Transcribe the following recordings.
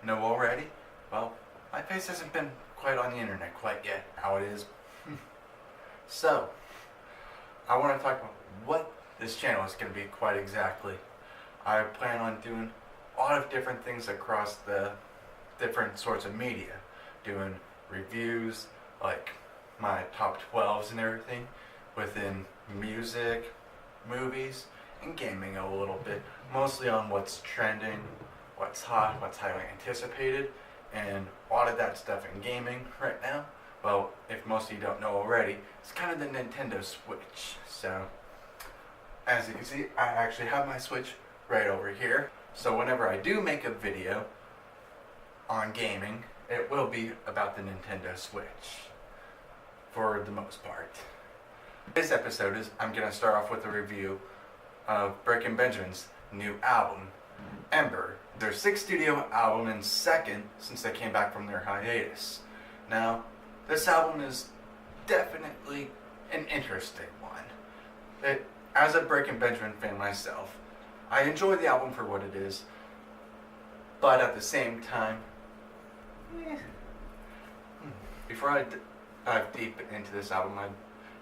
know already? Well, my face hasn't been quite on the internet quite yet. How it is. So, I want to talk about what this channel is going to be quite exactly. I plan on doing a lot of different things across the different sorts of media. Doing reviews, like my top 12s and everything, within music, movies, and gaming a little bit. Mostly on what's trending, what's hot, what's highly anticipated, and a lot of that stuff in gaming right now. Well, if most of you don't know already, it's kind of the Nintendo Switch. So, as you can see, I actually have my Switch right over here. So whenever I do make a video on gaming, it will be about the Nintendo Switch, for the most part. This episode is, I'm going to start off with a review of Breaking Benjamin's new album, Ember, their 6th studio album and 2nd since they came back from their hiatus. Now, this album is definitely an interesting one. As a Breaking Benjamin fan myself, I enjoy the album for what it is, but at the same time, before I dive deep into this album, I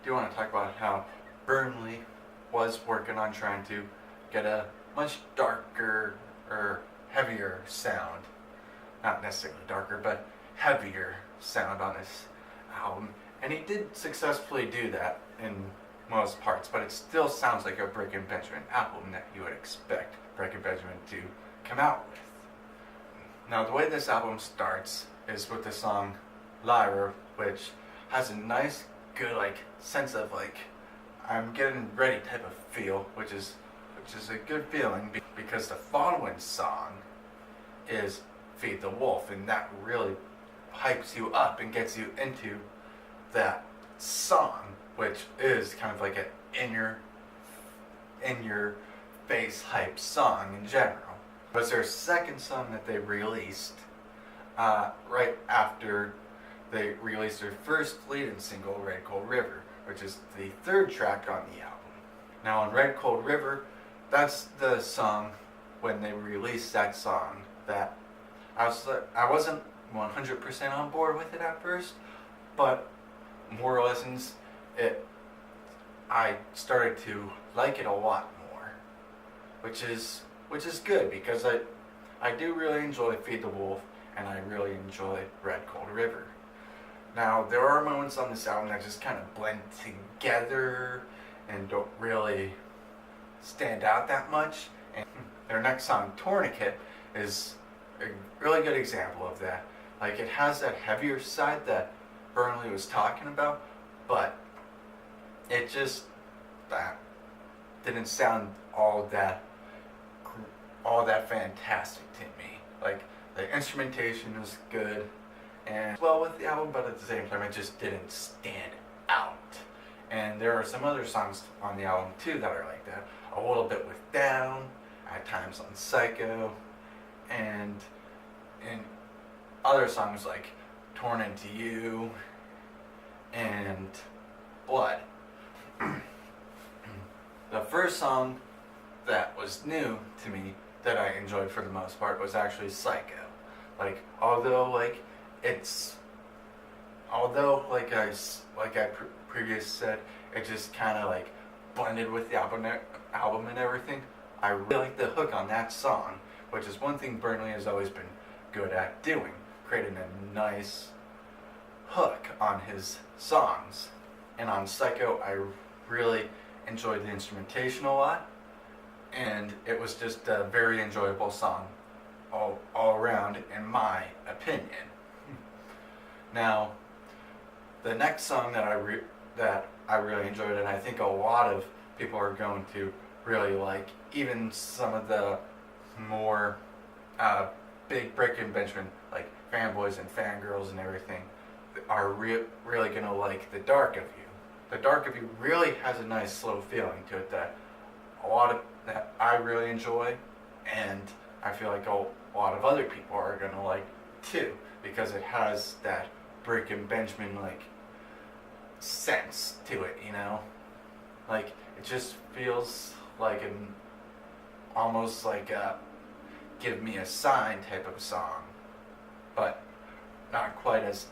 do want to talk about how Burnley was working on trying to get a much darker or heavier sound. Not necessarily darker, but heavier sound on this album. And he did successfully do that in most parts, but it still sounds like a Breaking Benjamin album that you would expect Breaking Benjamin to come out with. Now, the way this album starts is with the song Lyra, which has a nice, good, sense of, I'm getting ready type of feel, which is a good feeling, because the following song is Feed the Wolf, and that really hypes you up and gets you into that song, which is kind of like an in your face hype song in general. It was their 2nd song that they released right after they released their first lead-in single, Red Cold River, which is the 3rd track on the album. Now on Red Cold River, that's the song, when they released that song, that I wasn't 100% on board with it at first, but more lessons, I started to like it a lot more, which is good, because I do really enjoy Feed the Wolf, and I really enjoy Red Cold River. Now, there are moments on this album that just kind of blend together and don't really stand out that much. And their next song, Tourniquet, is a really good example of that. It has that heavier side that Burnley was talking about, but it just didn't sound all that fantastic to me. The instrumentation was good and well with the album, but at the same time it just didn't stand out. And there are some other songs on the album too that are like that. A little bit with Down, at times on Psycho, and in other songs like Torn Into You and Blood. The first song that was new to me that I enjoyed for the most part was actually Psycho. Although I previously said, it just kind of blended with the album and everything. I really like the hook on that song, which is one thing Burnley has always been good at doing, creating a nice hook on his songs. And on Psycho, I really enjoyed the instrumentation a lot, and it was just a very enjoyable song all around, in my opinion. Now, the next song that I really enjoyed, and I think a lot of people are going to really like, even some of the more big Breaking Benjamin fanboys and fangirls and everything are really going to like The Dark of You. The Dark of You really has a nice slow feeling to it that I really enjoy, and I feel like a lot of other people are going to like too, because it has that Breaking Benjamin sense to it, it just feels like almost like a give me a sign type of song. but not quite as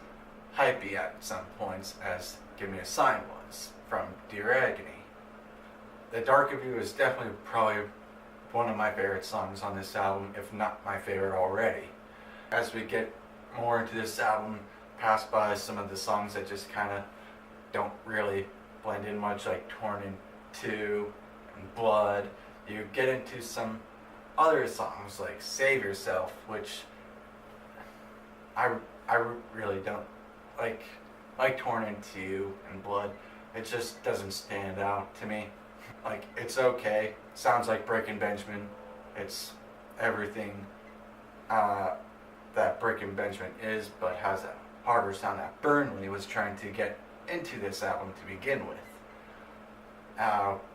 hypey at some points as Give Me a Sign was from Dear Agony. The Dark of You is definitely probably one of my favorite songs on this album, if not my favorite already. As we get more into this album, pass by some of the songs that just kind of don't really blend in much, like Torn in Two and Blood, you get into some other songs like Save Yourself, which I really don't like. Like Torn in Two and Blood, it just doesn't stand out to me. Like, it's okay, sounds like Breaking Benjamin, it's everything that Breaking Benjamin is, but has a harder sound that Burnley was trying to get into this album to begin with,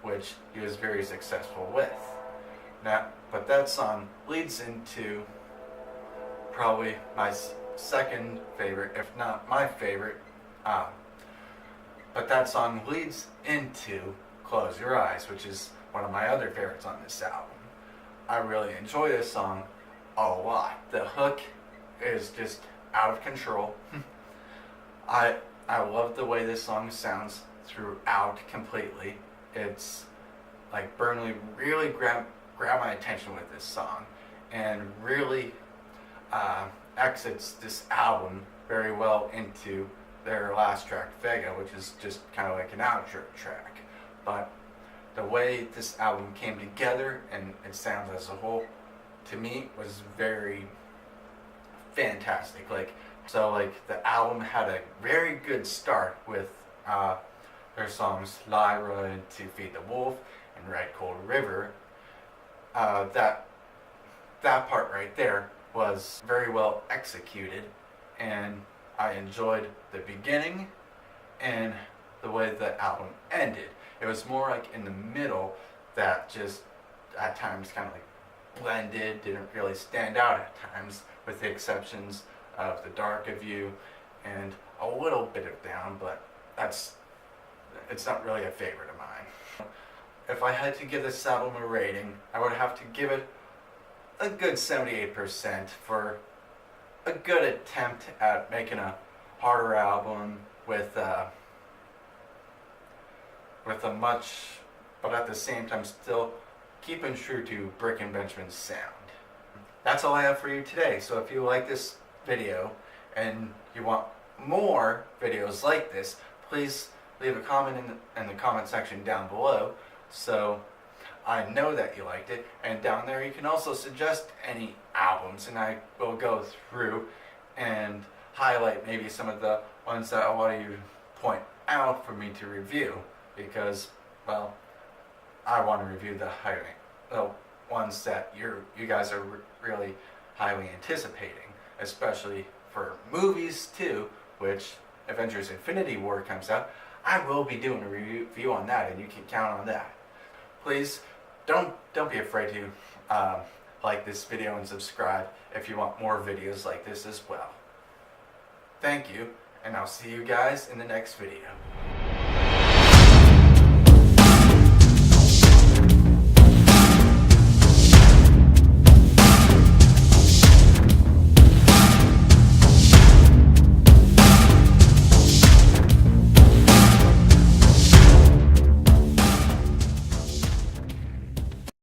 which he was very successful with. Now, but that song leads into probably my second favorite, if not my favorite, but that song leads into Close Your Eyes, which is one of my other favorites on this album. I really enjoy this song a lot. The hook is just out of control. I love the way this song sounds throughout completely. It's like Burnley really grabbed my attention with this song and really exits this album very well into their last track, Vega, which is just kind of like an outro track. But the way this album came together and it sounds as a whole, to me, was very fantastic. Like the album had a very good start with their songs Lyra and To Feed the Wolf and Red Cold River. That part right there was very well executed, and I enjoyed the beginning and the way the album ended. It was more like in the middle that just at times kind of like blended, didn't really stand out at times, with the exceptions of The Dark of You and a little bit of Down, but it's not really a favorite of mine. If I had to give this album a rating, I would have to give it a good 78% for a good attempt at making a harder album with a much, but at the same time still keeping true to Breaking Benjamin's sound. That's all I have for you today. So if you like this video and you want more videos like this, please leave a comment in the comment section down below so I know that you liked it. And down there you can also suggest any albums, and I will go through and highlight maybe some of the ones that I want you to point out for me to review, because, well, I want to review the ones that you guys are really highly anticipating, especially for movies too, which Avengers Infinity War comes out. I will be doing a review on that, and you can count on that. Please don't be afraid to like this video and subscribe if you want more videos like this as well. Thank you, and I'll see you guys in the next video.